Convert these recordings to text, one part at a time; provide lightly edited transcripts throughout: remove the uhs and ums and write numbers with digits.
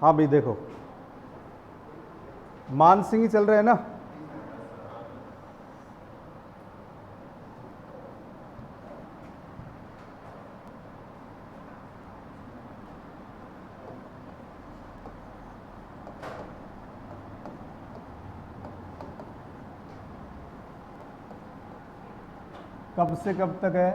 हाँ भाई देखो, मान सिंह ही चल रहे हैं ना। कब से कब तक है?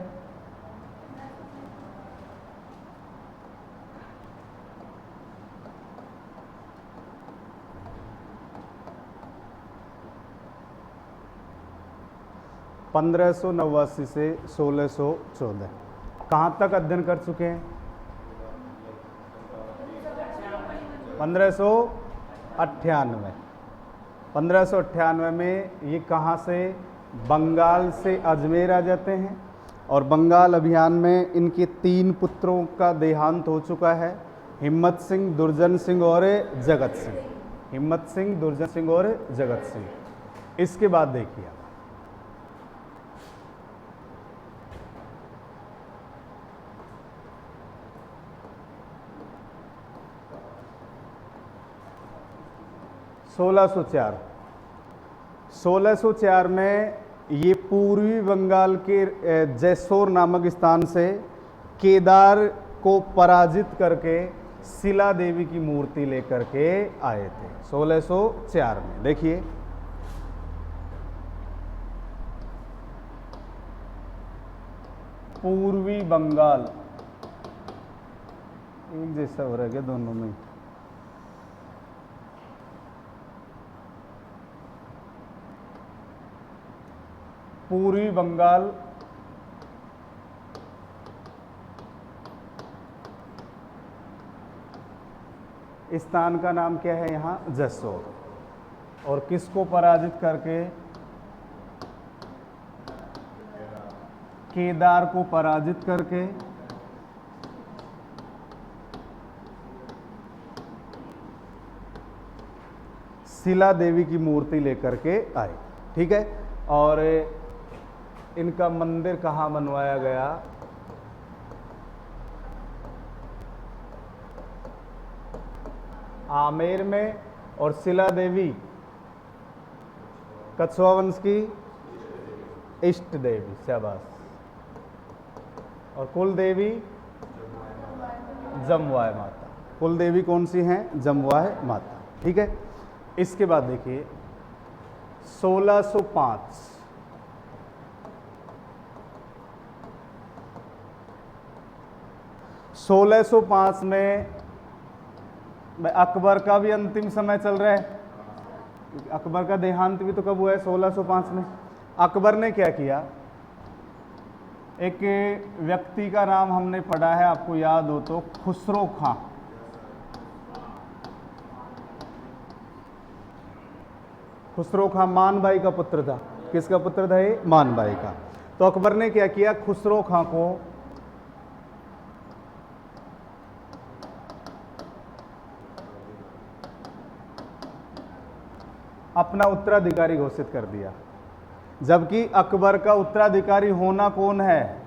(1589 से 1614। कहाँ तक अध्ययन कर चुके हैं? 1598। 1598 में ये कहाँ से? बंगाल से अजमेर आ जाते हैं, और बंगाल अभियान में इनके 3 पुत्रों का देहांत हो चुका है, हिम्मत सिंह, दुर्जन सिंह और जगत सिंह। हिम्मत सिंह, दुर्जन सिंह और जगत सिंह। इसके बाद देखिए, 1604 में ये पूर्वी बंगाल के जैसोर नामक स्थान से केदार को पराजित करके शिला देवी की मूर्ति लेकर के आए थे 1604 में। देखिए, पूर्वी बंगाल एक जैसा हो रहा है क्या दोनों में? पूर्वी बंगाल स्थान का नाम क्या है यहाँ? जसोर। और किसको पराजित करके? केदार को पराजित करके शिला देवी की मूर्ति लेकर के आए। ठीक है, और इनका मंदिर कहाँ बनवाया गया? आमेर में। और शिला देवी कछुआ वंश की इष्ट देवी, शाबाश। और कुल देवी जमवाय माता। कुल देवी कौन सी हैं? जमवाय माता। ठीक है, इसके बाद देखिए 1605। 1605 में अकबर का भी अंतिम समय चल रहा है। अकबर का देहांत भी तो कब हुआ है? 1605 में। अकबर ने क्या किया? एक व्यक्ति का नाम हमने पढ़ा है, आपको याद हो तो, खुसरो खां। खुसरो खां मान भाई का पुत्र था। किसका पुत्र था ये? मान भाई का। तो अकबर ने क्या किया? खुसरो खां को अपना उत्तराधिकारी घोषित कर दिया, जबकि अकबर का उत्तराधिकारी होना कौन है?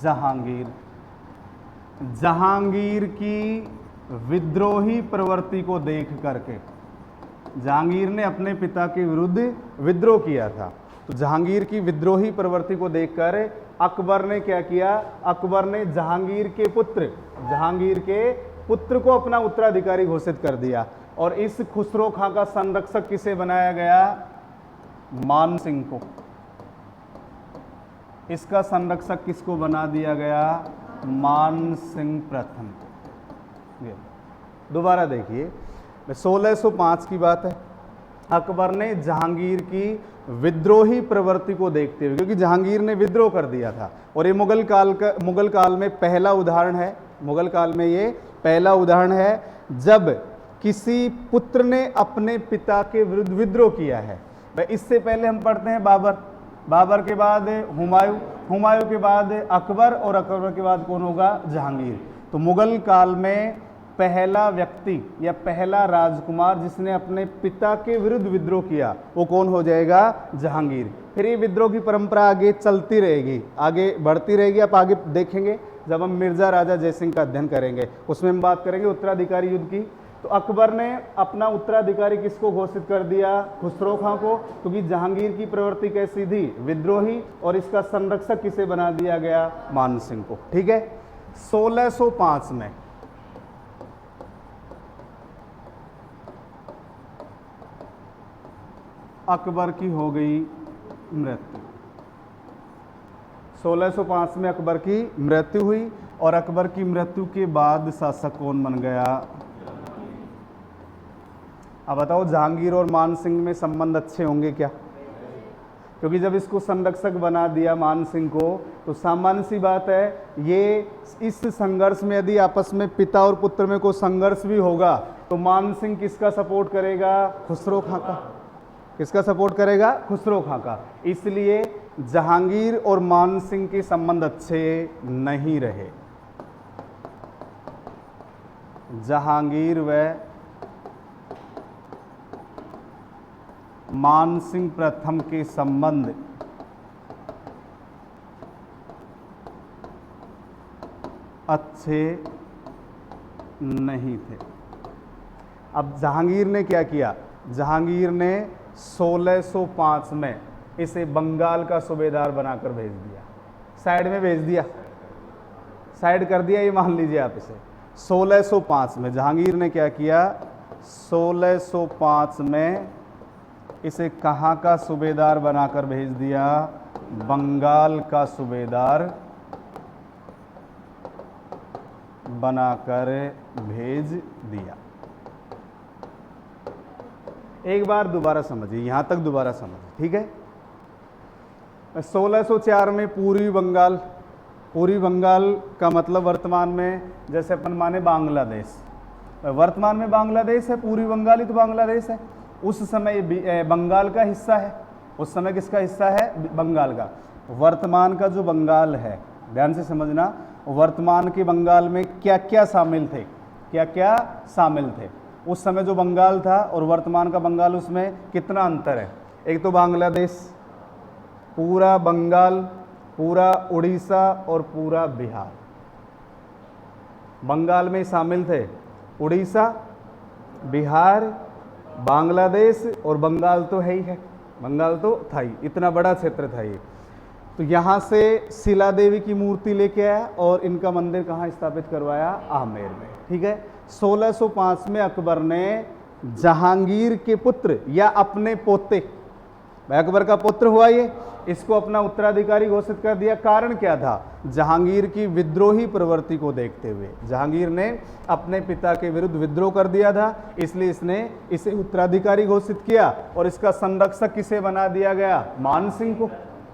जहांगीर। जहांगीर की विद्रोही प्रवृत्ति को देख करके, जहांगीर ने अपने पिता के विरुद्ध विद्रोह किया था, तो जहांगीर की विद्रोही प्रवृत्ति को देखकर अकबर ने क्या किया? अकबर ने जहांगीर के पुत्र को अपना उत्तराधिकारी घोषित कर दिया। और इस खुसरो खां का संरक्षक किसे बनाया गया? मान सिंह को। इसका संरक्षक किसको बना दिया गया? मान सिंह प्रथम। दोबारा देखिए, 1605 की बात है। अकबर ने जहांगीर की विद्रोही प्रवृत्ति को देखते हुए, क्योंकि जहांगीर ने विद्रोह कर दिया था, और ये मुगल काल में पहला उदाहरण है। मुगल काल में ये पहला उदाहरण है जब किसी पुत्र ने अपने पिता के विरुद्ध विद्रोह किया है। इससे पहले हम पढ़ते हैं बाबर, बाबर के बाद हुमायूं, हुमायूं के बाद अकबर, और अकबर के बाद कौन होगा? जहांगीर। तो मुगल काल में पहला व्यक्ति या पहला राजकुमार जिसने अपने पिता के विरुद्ध विद्रोह किया, वो कौन हो जाएगा? जहांगीर। फिर ये विद्रोह की परंपरा आगे चलती रहेगी, आगे बढ़ती रहेगी। आप आगे देखेंगे जब हम मिर्जा राजा जयसिंह का अध्ययन करेंगे उसमें हम बात करेंगे उत्तराधिकारी युद्ध की। तो अकबर ने अपना उत्तराधिकारी किसको घोषित कर दिया? खुसरो खां को, क्योंकि जहांगीर की प्रवृत्ति कैसी थी? विद्रोही, और इसका संरक्षक किसे बना दिया गया? मान सिंह को। ठीक है। 1605 में अकबर की हो गई मृत्यु। 1605 में अकबर की मृत्यु हुई, और अकबर की मृत्यु के बाद शासक कौन बन गया? अब बताओ, जहांगीर और मान सिंह में संबंध अच्छे होंगे क्या? क्योंकि जब इसको संरक्षक बना दिया मान सिंह को, तो सामान्य सी बात है, ये इस संघर्ष में यदि आपस में पिता और पुत्र में कोई संघर्ष भी होगा तो मान सिंह किसका सपोर्ट करेगा? खुसरो खां का। किसका सपोर्ट करेगा? खुसरो खां का। इसलिए जहांगीर और मान सिंह के संबंध अच्छे नहीं रहे। जहांगीर व मान सिंह प्रथम के संबंध अच्छे नहीं थे। अब जहांगीर ने क्या किया? जहांगीर ने 1605 में इसे बंगाल का सूबेदार बनाकर भेज दिया, साइड में भेज दिया, साइड कर दिया, ये मान लीजिए आप इसे। 1605 में जहांगीर ने क्या किया? 1605 में इसे कहाँ का सूबेदार बनाकर भेज दिया? बंगाल का सूबेदार बनाकर भेज दिया। एक बार दोबारा समझिए, यहां तक दोबारा समझिए, ठीक है। 1604 में पूर्वी बंगाल का मतलब वर्तमान में, जैसे अपन माने बांग्लादेश, वर्तमान में बांग्लादेश है, पूर्वी बंगाल ही तो बांग्लादेश है। उस समय बंगाल का हिस्सा है, उस समय किसका हिस्सा है? बंगाल का। वर्तमान का जो बंगाल है, ध्यान से समझना, वर्तमान के बंगाल में क्या क्या शामिल थे? क्या क्या शामिल थे? उस समय जो बंगाल था और वर्तमान का बंगाल, उसमें कितना अंतर है? एक तो बांग्लादेश, पूरा बंगाल, पूरा उड़ीसा और पूरा बिहार बंगाल में शामिल थे। उड़ीसा, बिहार, बांग्लादेश और बंगाल तो है ही है, बंगाल तो था ही, इतना बड़ा क्षेत्र था ये। तो यहाँ से शिला देवी की मूर्ति लेके आया और इनका मंदिर कहाँ स्थापित करवाया? आमेर में। ठीक है। 1605 में अकबर ने जहांगीर के पुत्र या अपने पोते, अकबर का पुत्र हुआ ये, इसको अपना उत्तराधिकारी घोषित कर दिया। कारण क्या था? जहांगीर की विद्रोही प्रवृत्ति को देखते हुए जहांगीर ने अपने पिता के विरुद्ध विद्रोह कर दिया था, इसलिए इसने इसे उत्तराधिकारी घोषित किया और इसका संरक्षक किसे बना दिया गया? मान सिंह को।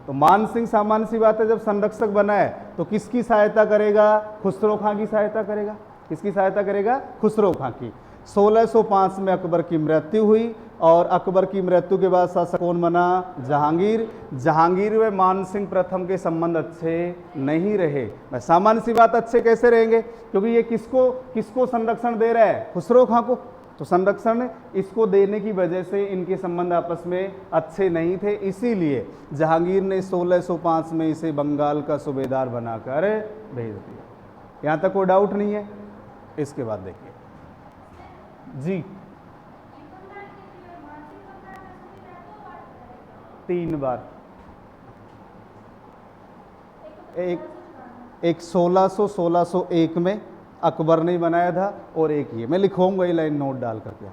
तो मान सिंह, सामान्य सी बात है, जब संरक्षक बना है तो किसकी सहायता करेगा? खुसरो खां की सहायता करेगा। किसकी सहायता करेगा? खुसरो खां की। 1605 में अकबर की मृत्यु हुई और अकबर की मृत्यु के बाद शासक कौन बना? जहांगीर। जहांगीर व मान सिंह प्रथम के संबंध अच्छे नहीं रहे। सामान्य सी बात, अच्छे कैसे रहेंगे? क्योंकि ये किसको संरक्षण दे रहा है? खुसरो खां को। तो संरक्षण इसको देने की वजह से इनके संबंध आपस में अच्छे नहीं थे, इसीलिए जहांगीर ने 1605 में इसे बंगाल का सूबेदार बनाकर भेज दिया। यहाँ तक कोई डाउट नहीं है? इसके बाद देखिए जी, 3 बार, एक 1601 में अकबर ने बनाया था और एक ये, मैं लिखवाऊंगा ये लाइन नोट डाल करके,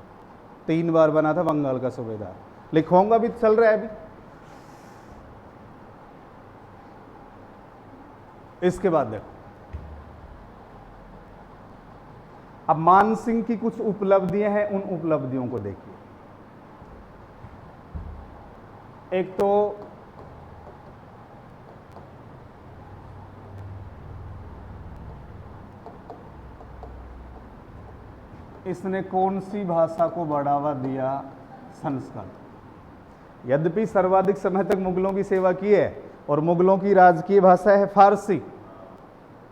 3 बार बना था बंगाल का सूबेदार, लिखवाऊंगा, भी चल रहा है अभी। इसके बाद देखो, अब मान सिंह की कुछ उपलब्धियां हैं, उन उपलब्धियों को देखिए। एक तो इसने कौन सी भाषा को बढ़ावा दिया? संस्कृत। यद्यपि सर्वाधिक समय तक मुगलों की सेवा की है और मुगलों की राजकीय भाषा है फारसी।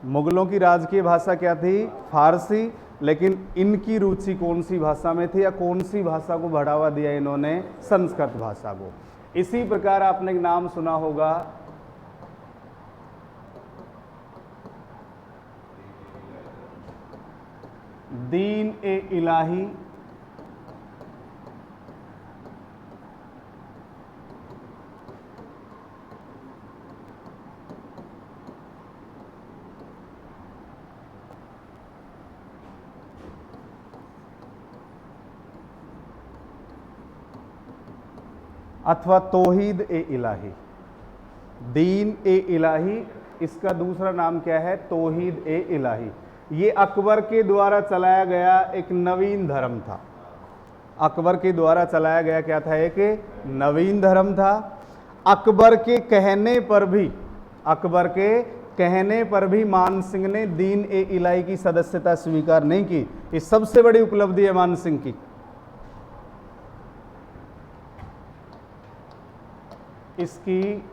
मुगलों की राजकीय भाषा क्या थी? फारसी। लेकिन इनकी रुचि कौन सी भाषा में थी या कौन सी भाषा को बढ़ावा दिया इन्होंने? संस्कृत भाषा को। इसी प्रकार आपने एक नाम सुना होगा दीन ए इलाही अथवा तौहीद ए इलाही। दीन ए इलाही, इसका दूसरा नाम क्या है? तौहीद ए इलाही। ये अकबर के द्वारा चलाया गया एक नवीन धर्म था। अकबर के द्वारा चलाया गया क्या था? एक नवीन धर्म था। अकबर के कहने पर भी मान सिंह ने दीन ए इलाही की सदस्यता स्वीकार नहीं की। ये सबसे बड़ी उपलब्धि है मान सिंह की। इसकी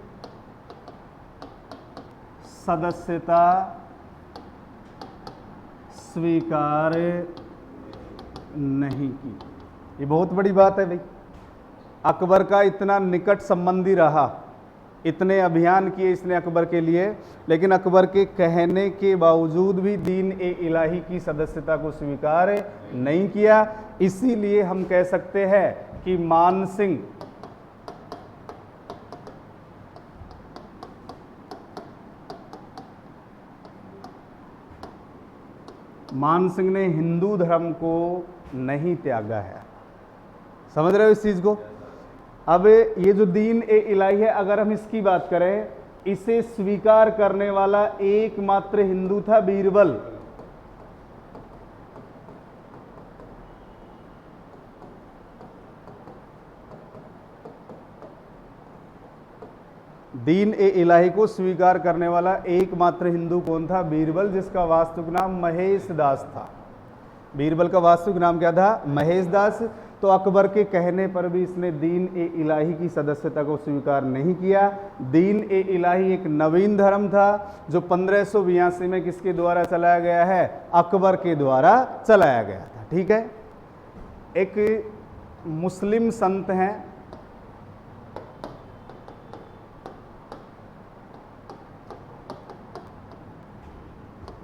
सदस्यता स्वीकार नहीं की। ये बहुत बड़ी बात है भाई। अकबर का इतना निकट संबंधी रहा, इतने अभियान किए इसने अकबर के लिए, लेकिन अकबर के कहने के बावजूद भी दीन ए इलाही की सदस्यता को स्वीकार नहीं किया। इसीलिए हम कह सकते हैं कि मान सिंह ने हिंदू धर्म को नहीं त्यागा है। समझ रहे हो इस चीज को? अब ये जो दीन ए इलाही है, अगर हम इसकी बात करें, इसे स्वीकार करने वाला एकमात्र हिंदू था बीरबल। दीन ए इलाही को स्वीकार करने वाला एकमात्र हिंदू कौन था? बीरबल, जिसका वास्तविक नाम महेश दास था। बीरबल का वास्तविक नाम क्या था? महेश दास। तो अकबर के कहने पर भी इसने दीन ए इलाही की सदस्यता को स्वीकार नहीं किया। दीन ए इलाही एक नवीन धर्म था जो 1582 में किसके द्वारा चलाया गया है? अकबर के द्वारा चलाया गया था। ठीक है। एक मुस्लिम संत हैं,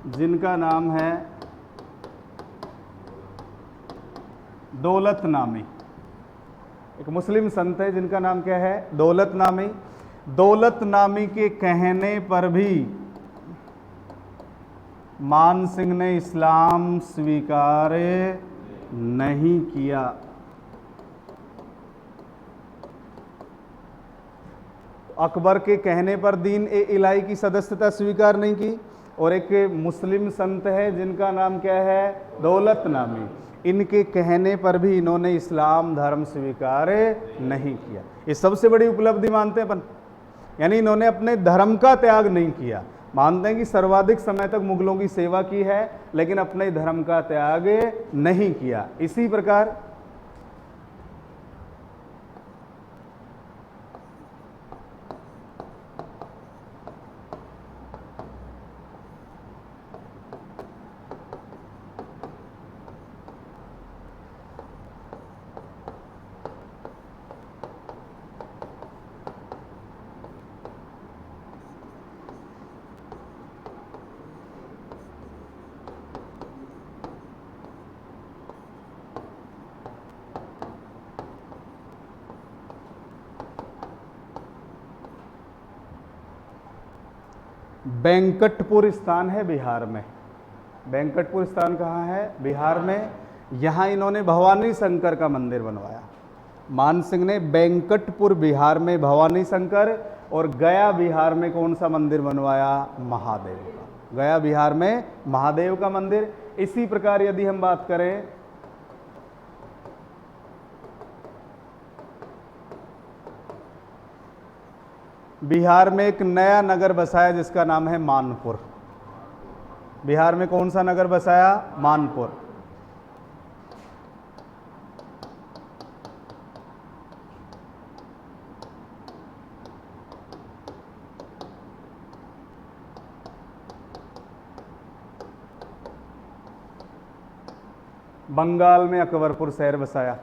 जिनका नाम है दौलतनामी। एक मुस्लिम संत है जिनका नाम क्या है? दौलतनामी। दौलतनामी के कहने पर भी मान सिंह ने इस्लाम स्वीकार नहीं किया। अकबर के कहने पर दीन ए इलाही की सदस्यता स्वीकार नहीं की। और एक मुस्लिम संत है जिनका नाम क्या है? दौलतनामी। इनके कहने पर भी इन्होंने इस्लाम धर्म स्वीकार नहीं किया। ये सबसे बड़ी उपलब्धि मानते हैं अपन। यानी इन्होंने अपने धर्म का त्याग नहीं किया। मानते हैं कि सर्वाधिक समय तक मुगलों की सेवा की है, लेकिन अपने धर्म का त्याग नहीं किया। इसी प्रकार वेंकटपुर स्थान है बिहार में। वेंकटपुर स्थान कहाँ है? बिहार में। यहाँ इन्होंने भवानी शंकर का मंदिर बनवाया। मान सिंह ने वेंकटपुर बिहार में भवानी शंकर, और गया बिहार में कौन सा मंदिर बनवाया? महादेव का। गया बिहार में महादेव का मंदिर। इसी प्रकार यदि हम बात करें बिहार में एक नया नगर बसाया जिसका नाम है मानपुर। बिहार में कौन सा नगर बसाया? मानपुर। बंगाल में अकबरपुर शहर बसाया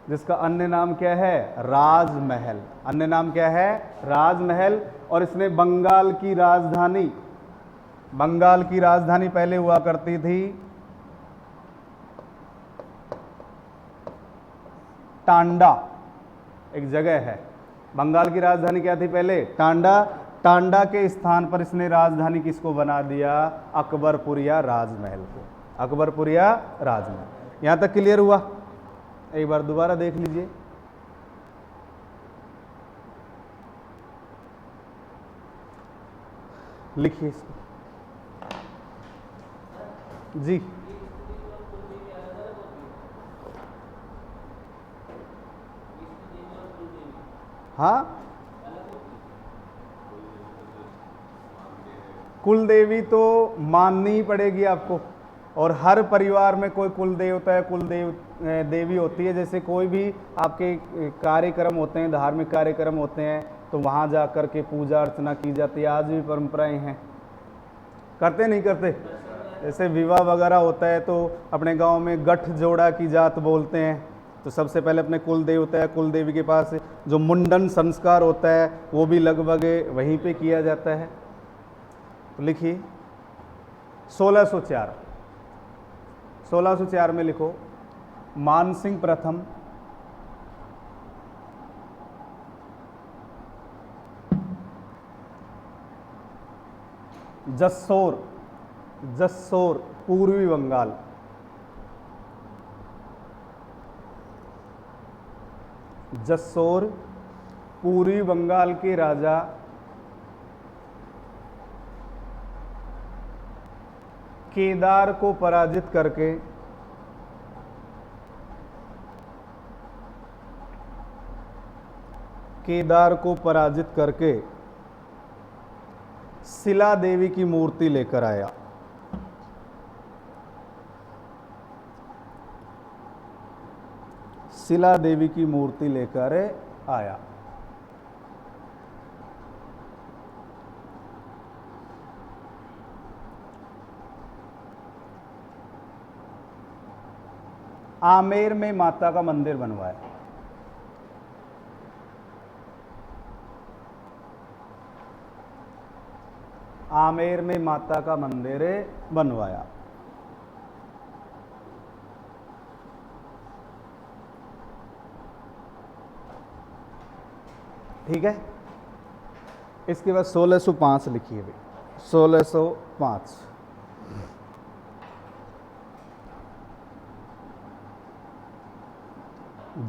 जिसका अन्य नाम क्या है? राजमहल। अन्य नाम क्या है? राजमहल। और इसने बंगाल की राजधानी पहले हुआ करती थी टांडा एक जगह है। बंगाल की राजधानी क्या थी पहले? टांडा। टांडा के स्थान पर इसने राजधानी किसको बना दिया? अकबरपुरिया राजमहल को। अकबरपुरिया राजमहल। यहां तक क्लियर हुआ? एक बार दोबारा देख लीजिए। लिखिए इसको जी। हाँ, कुल देवी तो माननी ही पड़ेगी आपको, और हर परिवार में कोई कुल देवता है, कुल देवी होती है। जैसे कोई भी आपके कार्यक्रम होते हैं, धार्मिक कार्यक्रम होते हैं, तो वहाँ जा कर के पूजा अर्चना की जाती है। आज भी परंपराएं हैं, करते नहीं करते? जैसे विवाह वगैरह होता है तो अपने गांव में गठ जोड़ा की जात बोलते हैं, तो सबसे पहले अपने कुल देवता है, कुल देवी के पास जो मुंडन संस्कार होता है वो भी लगभग वहीं पे किया जाता है। तो लिखिए 1604। 1604 में लिखो, मानसिंह प्रथम जसोर, जसोर पूर्वी बंगाल, जसोर पूर्वी बंगाल के राजा केदार को पराजित करके शिला देवी की मूर्ति लेकर आया। शिला देवी की मूर्ति लेकर आया। आमेर में माता का मंदिर बनवाया। आमेर में माता का मंदिर बनवाया। ठीक है। इसके बाद 1605 लिखिए भाई, 1605।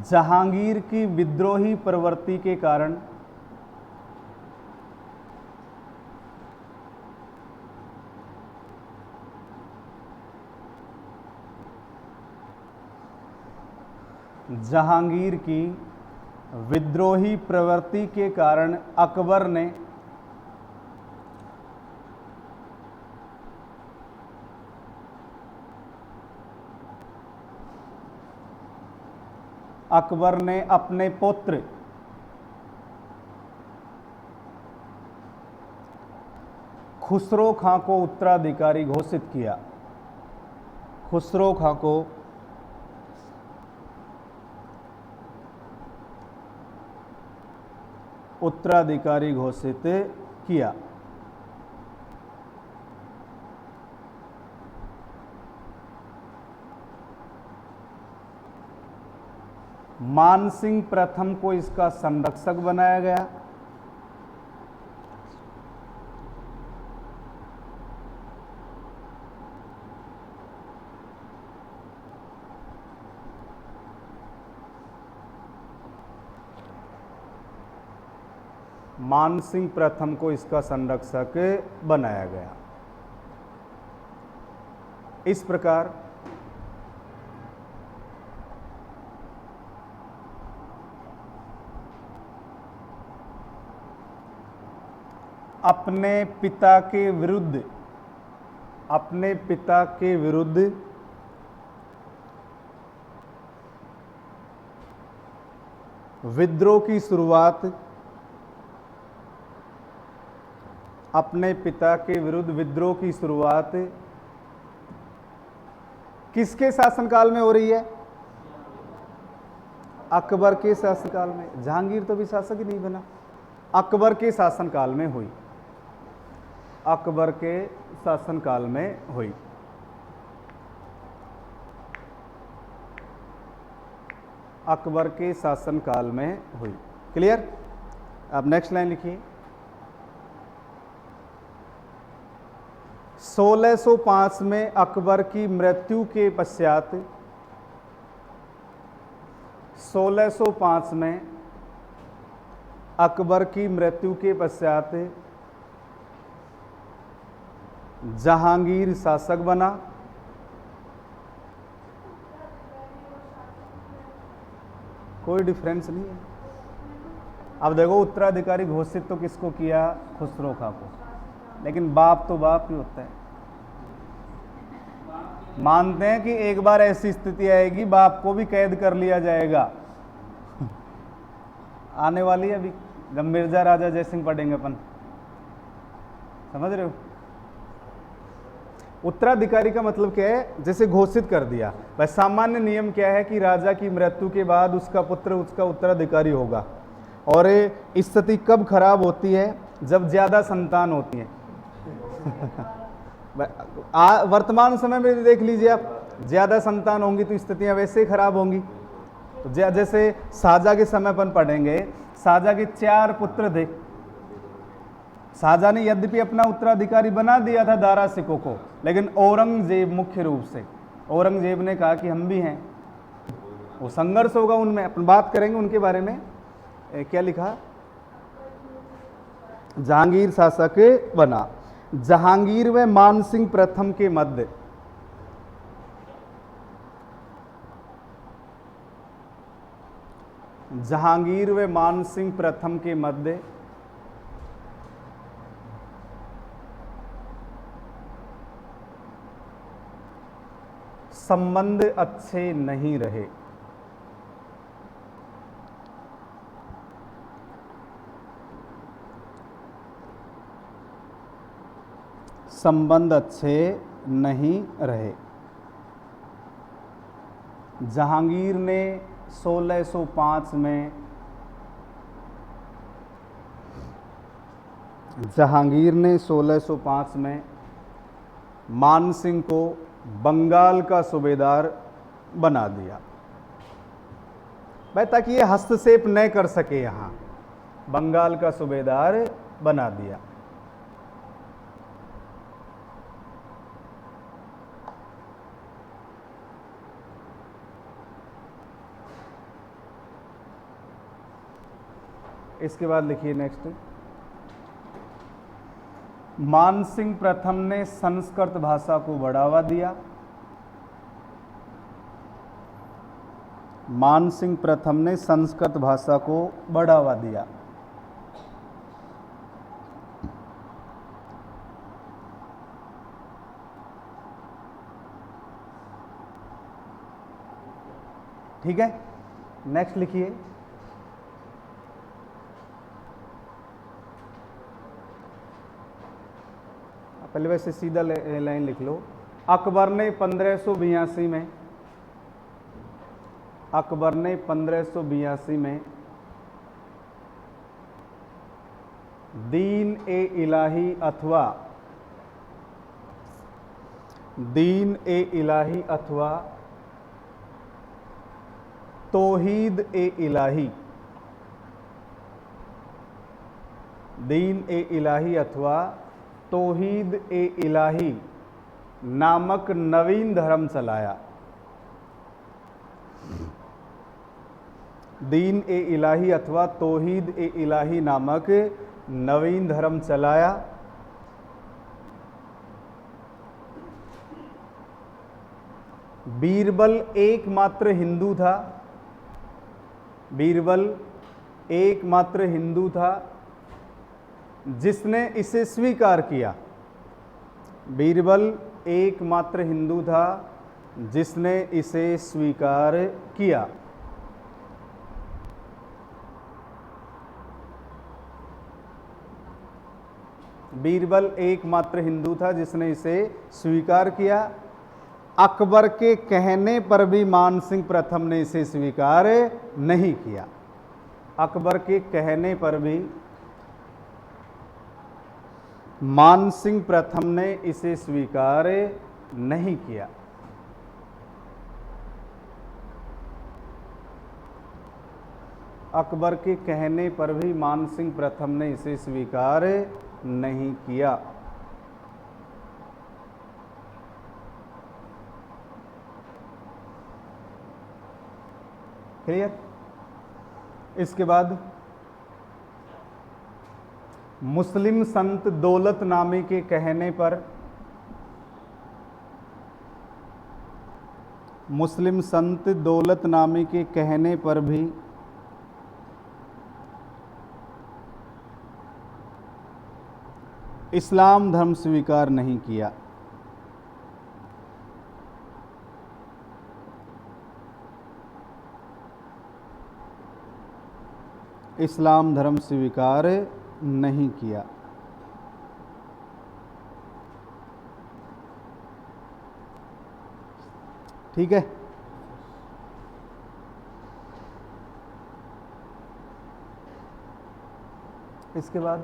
जहांगीर की विद्रोही प्रवृत्ति के कारण जहांगीर की विद्रोही प्रवृत्ति के कारण अकबर ने अपने पुत्र खुसरो खां को उत्तराधिकारी घोषित किया। खुसरो खां को उत्तराधिकारी घोषित किया। मानसिंह प्रथम को इसका संरक्षक बनाया गया। मानसिंह प्रथम को इसका संरक्षक बनाया गया। इस प्रकार अपने पिता के विरुद्ध विद्रोह की शुरुआत किसके शासनकाल में हो रही है? अकबर के शासनकाल में। जहांगीर तो भी शासक ही नहीं बना, अकबर के शासनकाल में हुई। अकबर के शासनकाल में हुई। अकबर के शासनकाल में हुई। क्लियर? अब नेक्स्ट लाइन लिखिए। 1605 में अकबर की मृत्यु के पश्चात 1605 में अकबर की मृत्यु के पश्चात जहांगीर शासक बना। कोई डिफरेंस नहीं है। अब देखो, उत्तराधिकारी घोषित तो किसको किया? खुसरो खां को, लेकिन बाप तो बाप ही होता है। मानते हैं कि एक बार ऐसी स्थिति आएगी बाप को भी कैद कर लिया जाएगा। आने वाली है अभी, जब मिर्जा राजा जयसिंह पढ़ेंगे अपन, समझ रहे हो? उत्तराधिकारी का मतलब क्या है? जैसे घोषित कर दिया। वह सामान्य नियम क्या है कि राजा की मृत्यु के बाद उसका पुत्र उसका उत्तराधिकारी होगा। और स्थिति कब खराब होती है? जब ज्यादा संतान होती है। वर्तमान समय में देख लीजिए आप, ज्यादा संतान होंगी तो स्थितियां वैसे ही खराब होंगी। तो जैसे शाहजहां के समय पर पढ़ेंगे, शाहजहां के 4 पुत्र थे। शाहजहां ने यद्यपि अपना उत्तराधिकारी बना दिया था दारा सिकों को, लेकिन औरंगजेब, मुख्य रूप से औरंगजेब ने कहा कि हम भी हैं। वो संघर्ष होगा उनमें, अपन बात करेंगे उनके बारे में। क्या लिखा? जहांगीर शासक बना। जहांगीर व मानसिंह प्रथम के मध्य जहांगीर व मानसिंह प्रथम के मध्य संबंध अच्छे नहीं रहे। संबंध अच्छे नहीं रहे। जहांगीर ने 1605 में मानसिंह को बंगाल का सूबेदार बना दिया, भाई, ताकि ये हस्तक्षेप न कर सके। यहां बंगाल का सूबेदार बना दिया। इसके बाद लिखिए नेक्स्ट। मानसिंह प्रथम ने संस्कृत भाषा को बढ़ावा दिया। मानसिंह प्रथम ने संस्कृत भाषा को बढ़ावा दिया। ठीक है, नेक्स्ट लिखिए। पहले वैसे सीधा लाइन लिख लो। अकबर ने 1582 में दीन ए इलाही अथवा तौहीद ए इलाही, दीन ए इलाही अथवा तौहीद ए इलाही नामक नवीन धर्म चलाया। दीन ए इलाही अथवा तौहीद ए इलाही नामक नवीन धर्म चलाया। बीरबल एकमात्र हिंदू था। बीरबल एकमात्र हिंदू था जिसने इसे स्वीकार किया। बीरबल एकमात्र हिंदू था जिसने इसे स्वीकार किया। बीरबल एकमात्र हिंदू था जिसने इसे स्वीकार किया। अकबर के कहने पर भी मानसिंह प्रथम ने इसे स्वीकार नहीं किया। अकबर के कहने पर भी मानसिंह प्रथम ने इसे स्वीकार नहीं किया। अकबर के कहने पर भी मान सिंह प्रथम ने इसे स्वीकार नहीं किया। क्लियर। इसके बाद मुस्लिम संत दौलतनामे के कहने पर, मुस्लिम संत दौलतनामे के कहने पर भी इस्लाम धर्म स्वीकार नहीं किया। इस्लाम धर्म स्वीकार नहीं किया। ठीक है। इसके बाद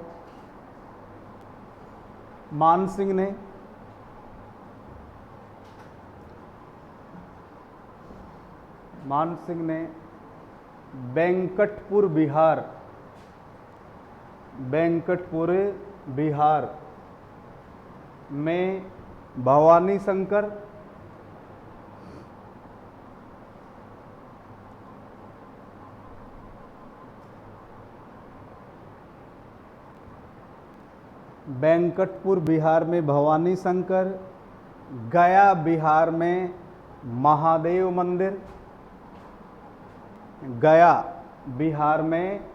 मान सिंह ने वेंकटपुर बिहार में भवानी शंकर, वेंकटपुर बिहार में भवानी शंकर, गया बिहार में महादेव मंदिर, गया बिहार में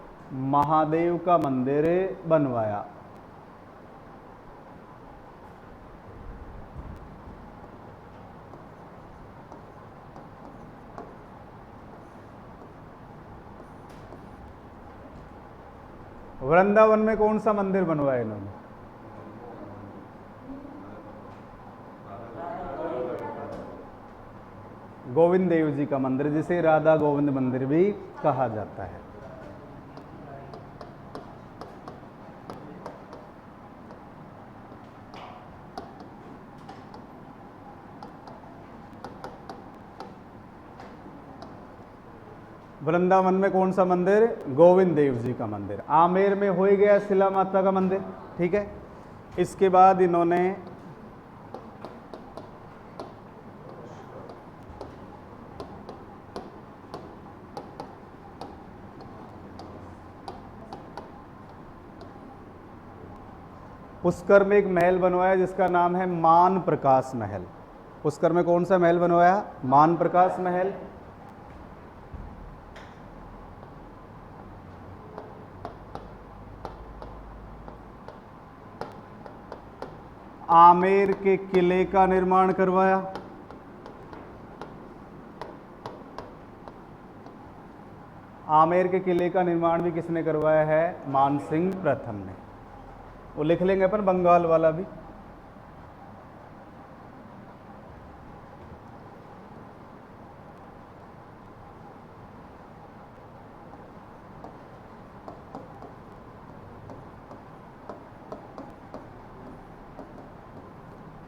महादेव का मंदिर बनवाया। वृंदावन में कौन सा मंदिर बनवाया इन्होंने? गोविंद देव जी का मंदिर, जिसे राधा गोविंद मंदिर भी कहा जाता है। वृंदावन में कौन सा मंदिर? गोविंद देव जी का मंदिर। आमेर में हो गया शिला माता का मंदिर। ठीक है। इसके बाद इन्होंने पुष्कर में एक महल बनवाया जिसका नाम है मान प्रकाश महल। पुष्कर में कौन सा महल बनवाया? मान प्रकाश महल। आमेर के किले का निर्माण करवाया। आमेर के किले का निर्माण भी किसने करवाया है? मान सिंह प्रथम ने। वो लिख लेंगे अपन बंगाल वाला भी।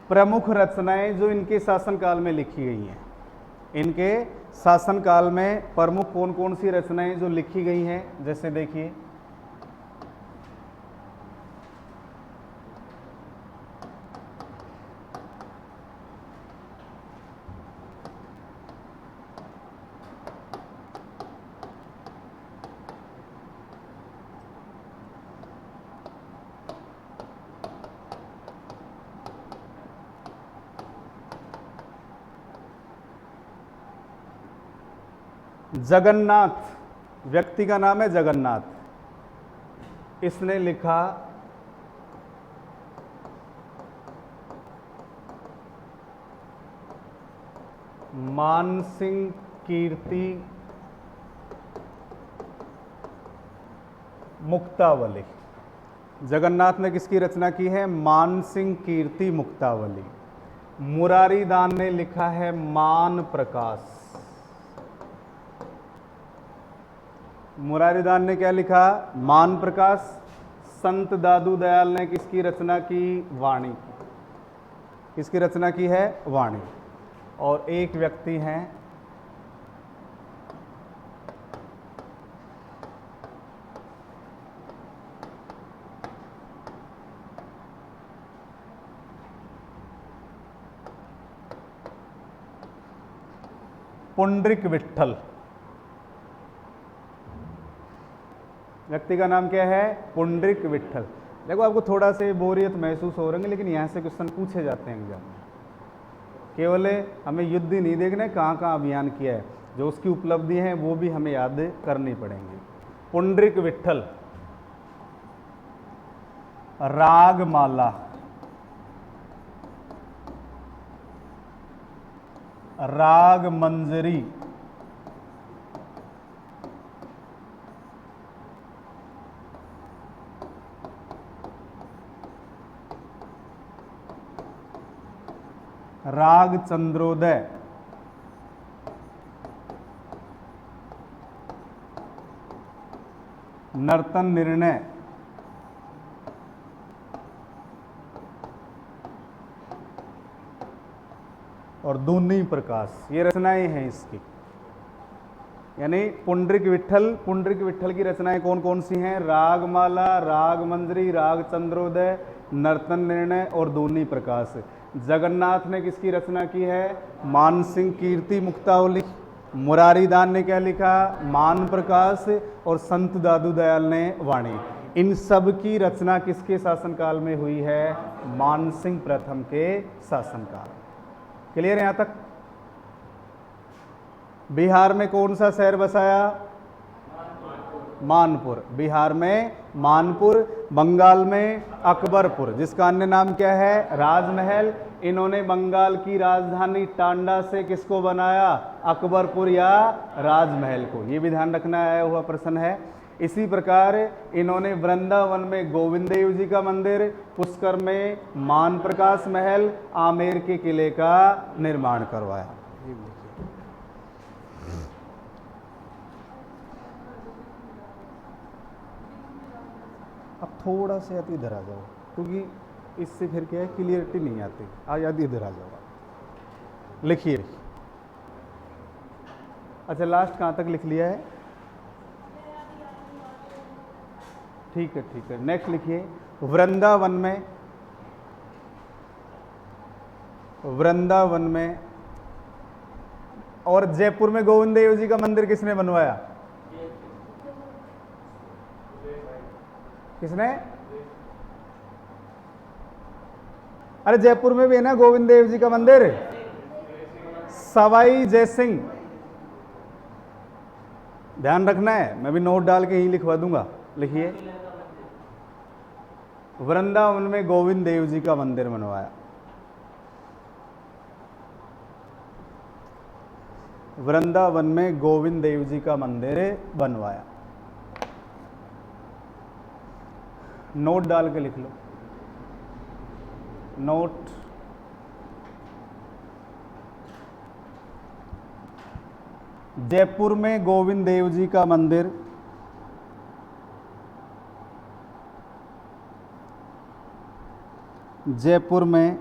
प्रमुख रचनाएं जो इनके शासनकाल में लिखी गई हैं, इनके शासनकाल में प्रमुख कौन कौन सी रचनाएं जो लिखी गई हैं, जैसे देखिए जगन्नाथ, व्यक्ति का नाम है जगन्नाथ। इसने लिखा मानसिंह कीर्ति मुक्तावली। जगन्नाथ ने किसकी रचना की है? मानसिंह कीर्ति मुक्तावली। मुरारी दान ने लिखा है मान प्रकाश। मुरारी दान ने क्या लिखा? मान प्रकाश। संत दादू दयाल ने किसकी रचना की? वाणी। किसकी रचना की है? वाणी। और एक व्यक्ति हैं पुंडरीक विट्ठल। व्यक्ति का नाम क्या है? पुंडरीक विट्ठल। देखो आपको थोड़ा से बोरियत महसूस हो रही है, लेकिन यहाँ से क्वेश्चन पूछे जाते हैं एग्जाम में। केवल हमें युद्ध ही नहीं देखना है, कहाँ कहाँ अभियान किया है, जो उसकी उपलब्धि है वो भी हमें याद करनी पड़ेंगी। पुंडरीक विट्ठल, रागमाला, रागमंजरी, राग चंद्रोदय, नर्तन निर्णय, और दूनी प्रकाश, ये रचनाएं हैं इसकी। यानी पुंडरीक विट्ठल की रचनाएं कौन कौन सी हैं? रागमाला, रागमंजरी, राग चंद्रोदय, नर्तन निर्णय और दूनी प्रकाश। जगन्नाथ ने किसकी रचना की है? मानसिंह कीर्ति मुक्तावली। मुरारी दान ने क्या लिखा? मान प्रकाश। और संत दादू दयाल ने वाणी। इन सब की रचना किसके शासनकाल में हुई है? मानसिंह प्रथम के शासनकाल। क्लियर है यहां तक? बिहार में कौन सा शहर बसाया? मानपुर। बिहार में मानपुर। बंगाल में अकबरपुर, जिसका अन्य नाम क्या है? राजमहल। इन्होंने बंगाल की राजधानी टांडा से किसको बनाया? अकबरपुर या राजमहल को। ये भी ध्यान रखना आया हुआ प्रश्न है। इसी प्रकार इन्होंने वृंदावन में गोविंद देव जी का मंदिर, पुष्कर में मान प्रकाश महल, आमेर के किले का निर्माण करवाया। अब थोड़ा सा आती इधर आ जाओ, क्योंकि इससे फिर क्या है, क्लियरिटी नहीं आती। आज आदि इधर आ जाओ। लिखिए। अच्छा, लास्ट कहाँ तक लिख लिया है? ठीक है, ठीक है। नेक्स्ट लिखिए। वृंदावन में और जयपुर में गोविंद देव जी का मंदिर किसने बनवाया? किसने? अरे जयपुर में भी है ना गोविंद देव जी का मंदिर, सवाई जयसिंह। ध्यान रखना है, मैं भी नोट डाल के ही लिखवा दूंगा। लिखिए। वृंदावन में गोविंद देव जी का मंदिर बनवाया। वृंदावन में गोविंद देव जी का मंदिर बनवाया। नोट डाल के लिख लो। नोट। जयपुर में गोविंद देव जी का मंदिर जयपुर में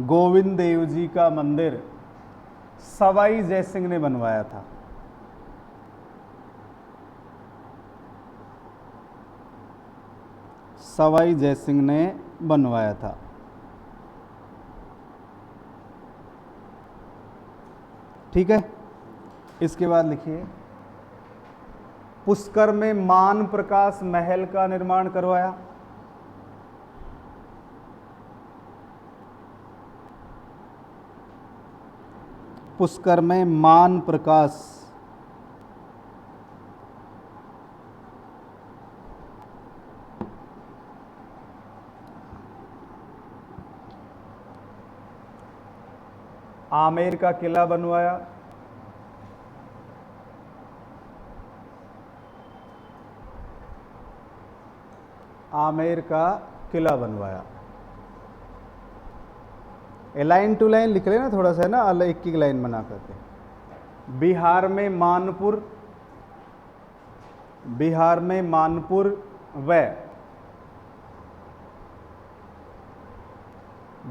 गोविंद देव जी का मंदिर सवाई जयसिंह ने बनवाया था। सवाई जयसिंह ने बनवाया था। ठीक है। इसके बाद लिखिए। पुष्कर में मान प्रकाश महल का निर्माण करवाया। पुष्कर में मान प्रकाश आमेर का किला बनवाया। आमेर का किला बनवाया। लाइन टू लाइन लिख लेना थोड़ा सा, है ना, अलग एक एक लाइन बना करके। बिहार में मानपुर व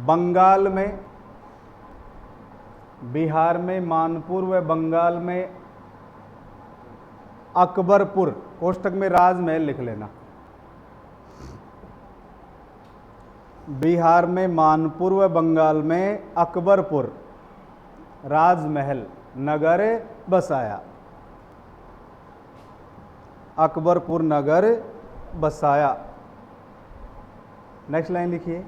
बंगाल में, बिहार में मानपुर व बंगाल में अकबरपुर, कोष्टक में राजमहल लिख लेना। बिहार में मानपुर व बंगाल में अकबरपुर राजमहल नगर बसाया। अकबरपुर नगर बसाया। नेक्स्ट लाइन लिखिए,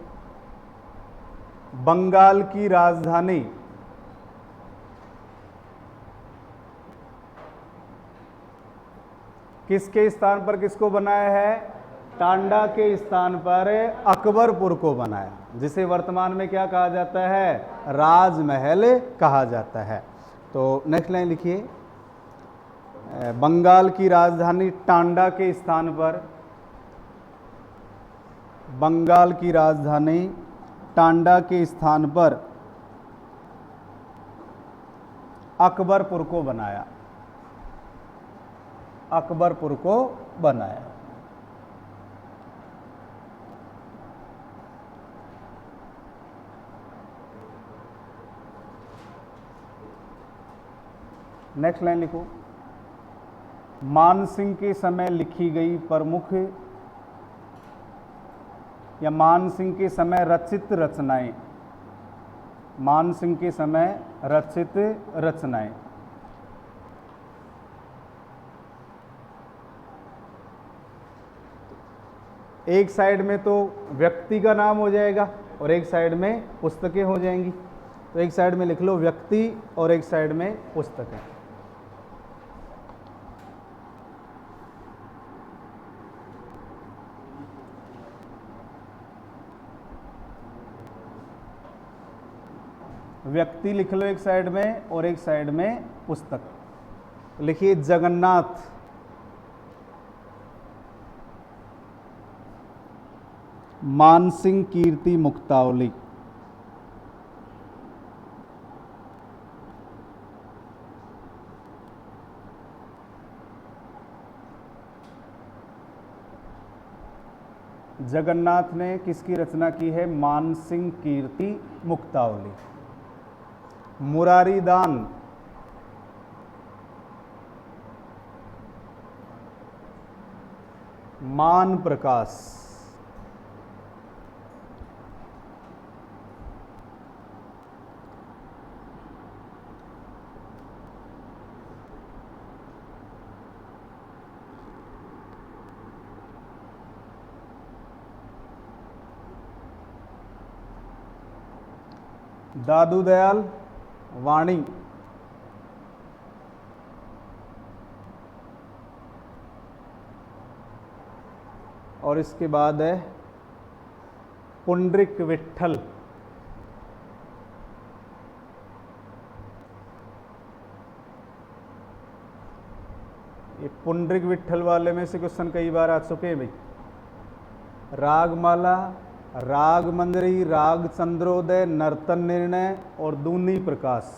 बंगाल की राजधानी किसके स्थान पर किसको बनाया है? टांडा के स्थान पर अकबरपुर को बनाया, जिसे वर्तमान में क्या कहा जाता है? राजमहल कहा जाता है। तो नेक्स्ट लाइन लिखिए, बंगाल की राजधानी टांडा के स्थान पर, बंगाल की राजधानी टांडा के स्थान पर अकबरपुर को बनाया, अकबरपुर को बनाया। नेक्स्ट लाइन लिखो, मानसिंह के समय लिखी गई प्रमुख या मानसिंह के समय रचित रचनाएं, मानसिंह के समय रचित रचनाएं। एक साइड में तो व्यक्ति का नाम हो जाएगा और एक साइड में पुस्तकें हो जाएंगी। तो एक साइड में लिख लो व्यक्ति और एक साइड में पुस्तकें। व्यक्ति लिख लो एक साइड में और एक साइड में पुस्तक। लिखिए जगन्नाथ, मानसिंह कीर्ति मुक्तावली। जगन्नाथ ने किसकी रचना की है? मानसिंह कीर्ति मुक्तावली। मुरारीदान, मान प्रकाश। दादू दयाल वाणी। और इसके बाद है पुंडरीक विट्ठल। ये पुंडरीक विट्ठल वाले में से क्वेश्चन कई बार आ चुके हैं भाई। रागमाला, राग मंजरी, राग चंद्रोदय, नर्तन निर्णय और दूनी प्रकाश।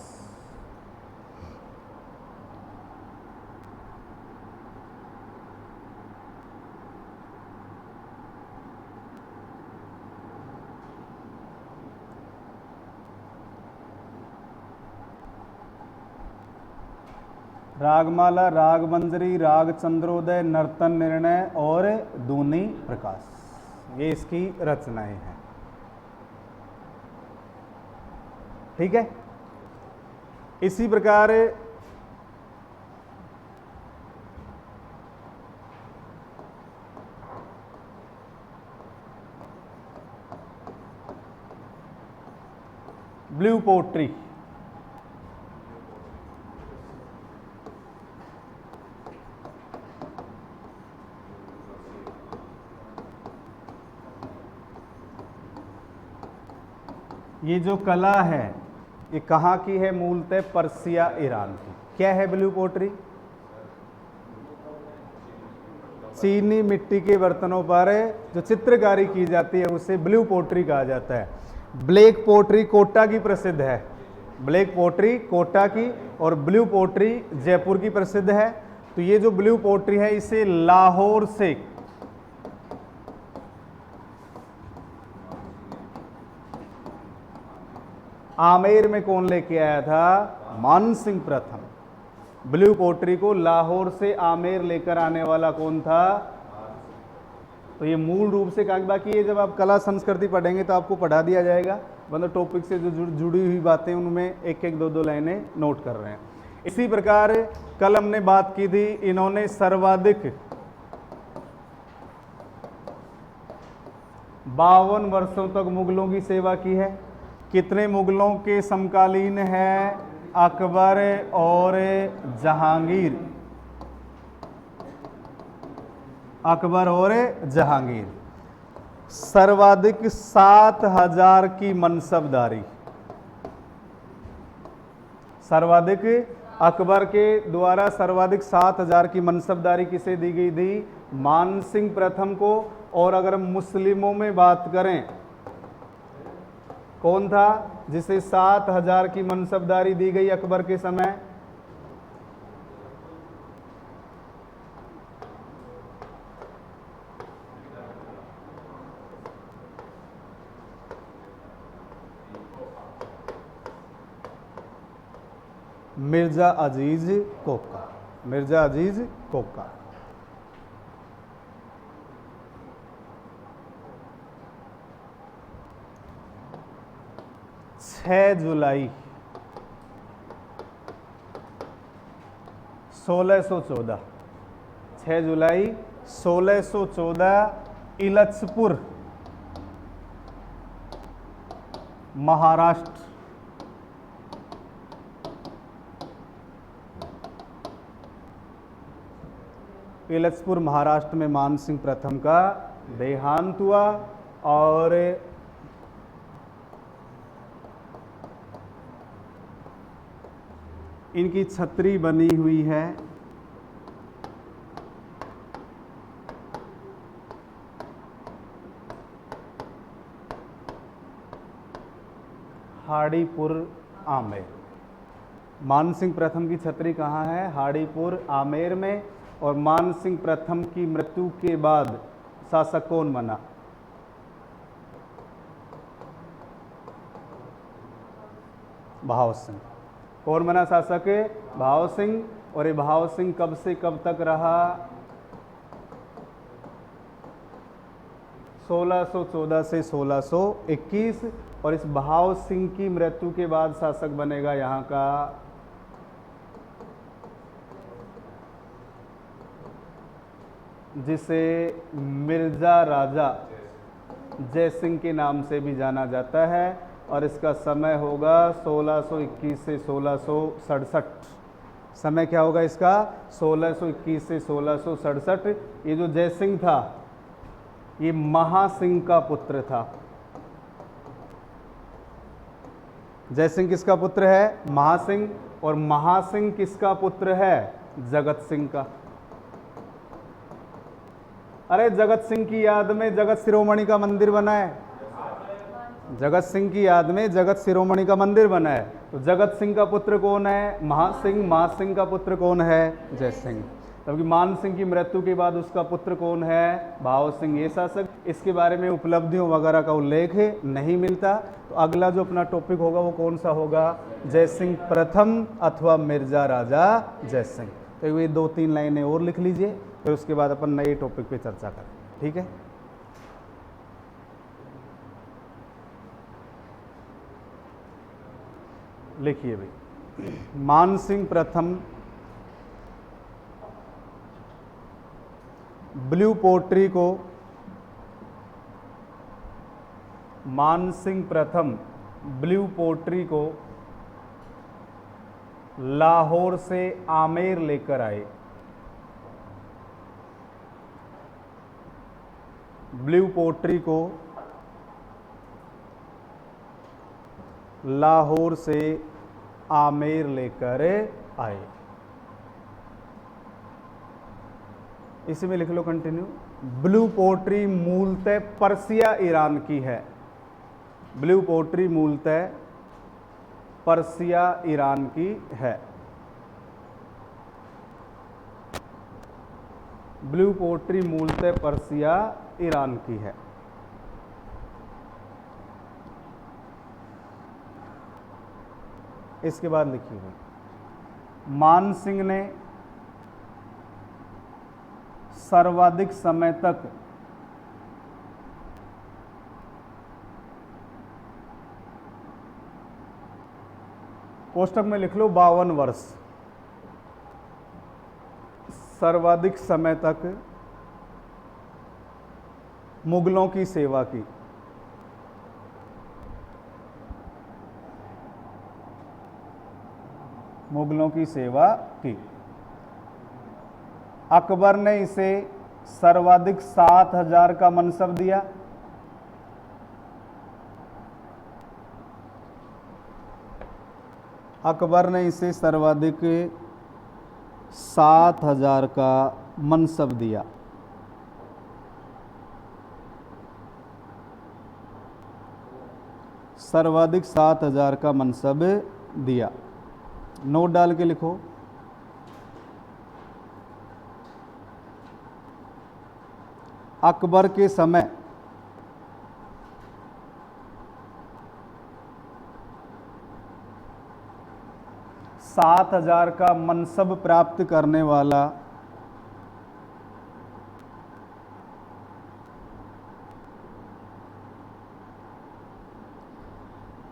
रागमाला, राग मंजरी, राग चंद्रोदय, नर्तन निर्णय और दूनी प्रकाश, ये इसकी रचनाएं हैं। ठीक है। इसी प्रकार ब्लू पोट्री, ये जो कला है ये कहाँ की है? मूलतः पर्सिया, ईरान की। क्या है ब्लू पोट्री? चीनी मिट्टी के बर्तनों पर जो चित्रकारी की जाती है उसे ब्लू पोट्री कहा जाता है। ब्लैक पोट्री कोटा की प्रसिद्ध है, ब्लैक पोट्री कोटा की, और ब्लू पोट्री जयपुर की प्रसिद्ध है। तो ये जो ब्लू पोट्री है इसे लाहौर से आमेर में कौन लेके आया था? मानसिंह प्रथम। ब्लू पोट्री को लाहौर से आमेर लेकर आने वाला कौन था? तो ये मूल रूप से कहा, बाकी ये जब आप कला संस्कृति पढ़ेंगे तो आपको पढ़ा दिया जाएगा, मतलब टॉपिक से जो जुड़ी हुई बातें उनमें एक एक दो दो लाइनें नोट कर रहे हैं। इसी प्रकार कल हमने बात की थी, इन्होंने सर्वाधिक 52 वर्षों तक मुगलों की सेवा की है। कितने मुगलों के समकालीन है? अकबर और जहांगीर, अकबर और जहांगीर। सर्वाधिक 7000 की मनसबदारी, सर्वाधिक अकबर के द्वारा सर्वाधिक 7000 की मनसबदारी किसे दी गई थी? मान सिंह प्रथम को। और अगर हम मुस्लिमों में बात करें, कौन था जिसे 7000 की मनसबदारी दी गई अकबर के समय? मिर्जा अजीज कोका, मिर्जा अजीज कोका। 6 जुलाई 1614, 6 जुलाई 1614 इलचपुर, महाराष्ट्र। इलचपुर महाराष्ट्र में मानसिंह प्रथम का देहांत हुआ। और इनकी छतरी बनी हुई है हाड़ीपुर आमेर। मानसिंह प्रथम की छतरी कहाँ है? हाड़ीपुर आमेर में। और मानसिंह प्रथम की मृत्यु के बाद शासक कौन बना? भाव सिंह। कौन बना शासक? भाव सिंह। और ये भाव सिंह कब से कब तक रहा? 1614 से 1621। और इस भाव सिंह की मृत्यु के बाद शासक बनेगा यहाँ का जिसे मिर्जा राजा जयसिंह के नाम से भी जाना जाता है। और इसका समय होगा 1621 से 1667। समय क्या होगा इसका? 1621 से 1667। ये जो जयसिंह था ये महासिंह का पुत्र था। जयसिंह किसका पुत्र है? महासिंह। और महासिंह किसका पुत्र है? जगत सिंह का। अरे जगत सिंह की याद में जगत शिरोमणि का मंदिर बना है। जगत सिंह की याद में जगत शिरोमणि का मंदिर बना है। तो जगत सिंह का पुत्र कौन है? महासिंह। महासिंह का पुत्र कौन है? जय सिंह। जबकि मान सिंह की मृत्यु के बाद उसका पुत्र कौन है? भाव सिंह। ये शासक, इसके बारे में उपलब्धियों वगैरह का उल्लेख नहीं मिलता। तो अगला जो अपना टॉपिक होगा वो कौन सा होगा? जय सिंह प्रथम अथवा मिर्जा राजा जय सिंह। तो ये 2-3 लाइनें और लिख लीजिए, फिर उसके बाद अपन नए टॉपिक पे चर्चा करें। ठीक है। लिखिए भाई, मानसिंह प्रथम ब्लू पोट्री को, मानसिंह प्रथम ब्लू पोट्री को लाहौर से आमेर लेकर आए। ब्लू पोट्री को लाहौर से आमेर लेकर आए। इसी में लिख लो कंटिन्यू। ब्लू पोट्री मूलतः पर्सिया ईरान की है। ब्लू पोट्री मूलतः पर्सिया ईरान की है। ब्लू पोट्री मूलतः पर्सिया ईरान की है। इसके बाद लिखिए, मान सिंह ने सर्वाधिक समय तक कोष्टक में लिख लो 52 वर्ष सर्वाधिक समय तक मुगलों की सेवा की। मुगलों की सेवा की। अकबर ने इसे सर्वाधिक 7000 का मनसब दिया। अकबर ने इसे सर्वाधिक 7000 का मनसब दिया। सर्वाधिक 7000 का मनसब दिया। नोट डाल के लिखो। अकबर के समय सात 7000 का मनसब प्राप्त करने वाला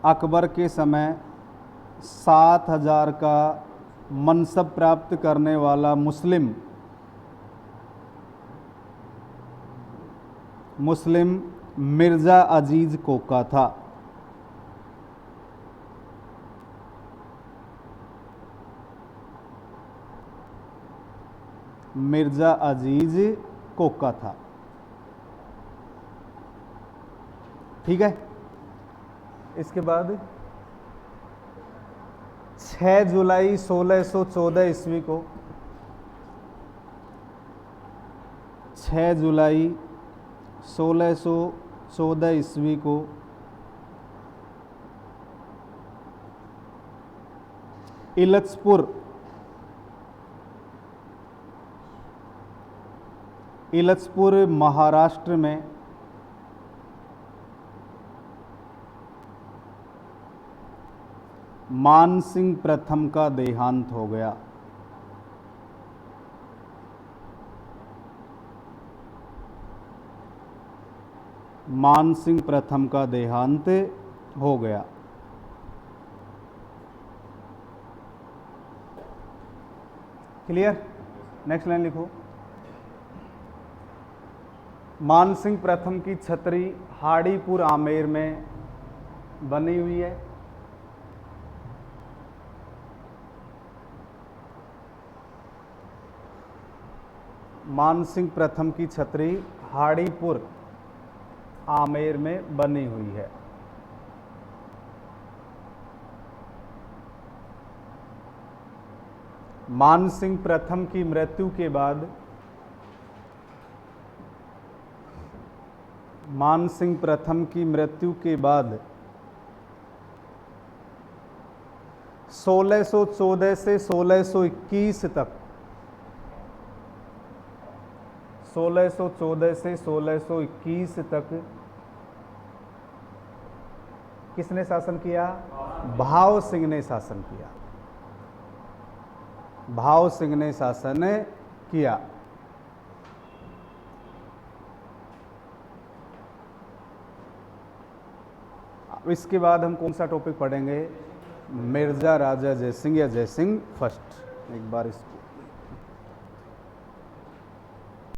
अकबर के समय 7000 का मनसब प्राप्त करने वाला मुस्लिम मिर्ज़ा अजीज़ कोका था। मिर्ज़ा अजीज़ कोका था। ठीक है। इसके बाद 6 जुलाई 1614 ईस्वी को 6 जुलाई 1614 ईस्वी को इलचपुर महाराष्ट्र में मानसिंह प्रथम का देहांत हो गया। मानसिंह प्रथम का देहांत हो गया। क्लियर। नेक्स्ट लाइन लिखो। मानसिंह प्रथम की छतरी हाड़ीपुर आमेर में बनी हुई है। मानसिंह प्रथम की छतरी हाड़ीपुर आमेर में बनी हुई है। मानसिंह प्रथम की मृत्यु के बाद मानसिंह प्रथम की मृत्यु के बाद 1614 से 1621 तक 1614 से 1621 तक किसने शासन किया? भाव सिंह ने शासन किया। भाव सिंह ने शासन किया। इसके बाद हम कौन सा टॉपिक पढ़ेंगे? मिर्जा राजा जयसिंह या जयसिंह फर्स्ट। एक बार इसको